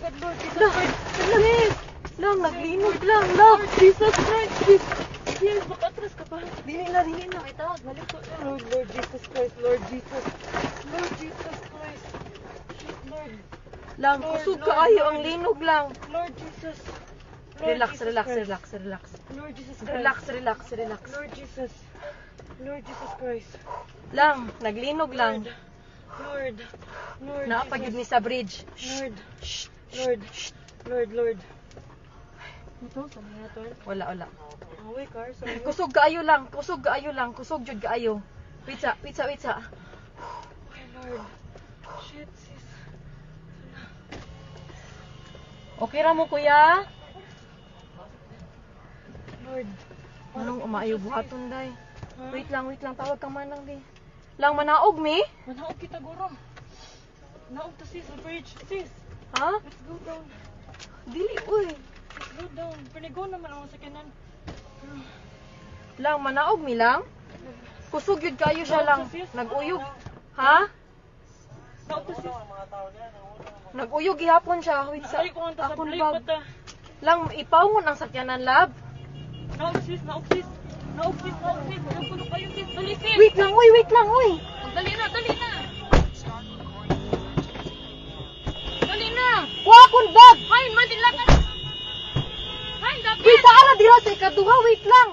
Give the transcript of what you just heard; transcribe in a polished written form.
God, Lord Jesus Christ. Lang, naglinog lang. Love, Jesus Christ. Yes, makatras ka pa. Dili na. Ay, tawag, balik ko. Lord Jesus Christ, Lord Jesus. Lord Jesus Christ. Lord. Lang, Lord, kusog Lord, kaayo, Lord. ang linog lang. Lord Jesus. Lord Relax, Jesus relax, Christ. relax, relax. Lord Jesus Christ. Relax. Lord Jesus. Lord Jesus Christ. Lang, naglinog lang. Lord. Lord Naapagid ni Jesus. sa bridge. Lord. Shh. Lord. Ito, sa mga ito. Wala. Away, car. Sorry. Kusog kaayo lang. Kusog jud kaayo. Wait sa. Ay, Lord. Shit, sis. Okay ra mo, kuya? Lord. Anong umaayo buhaton, day? Ha? Wait lang. Tawag ka manang, di. Lang, manaog, mi? Manaog kita, guro. Naog to, sis. The bridge. Sis. Ha? Let's go down. Dili, uy. Let's go down. Panigo naman ako sa kanan. Lang, manaog mi lang? Kusog yun kayo siya lang. Nag-uyog. Ha? Naog to, sis. Nag-uyog gihapon siya. Wait sa. Ay, kung ang tasab. Akong Ay, bag. pata. Lang, ipawngon ang sakyanan, lab. Naog, sis. Naog, sis. Nagulo kayo, sis. Dali, sis. Wait lang, uy. Dali na. Dali na. Wa akong bag. Hain, madila ka. Hain, dapat. Wait, sa ara dira sa ikaduha. Wait lang.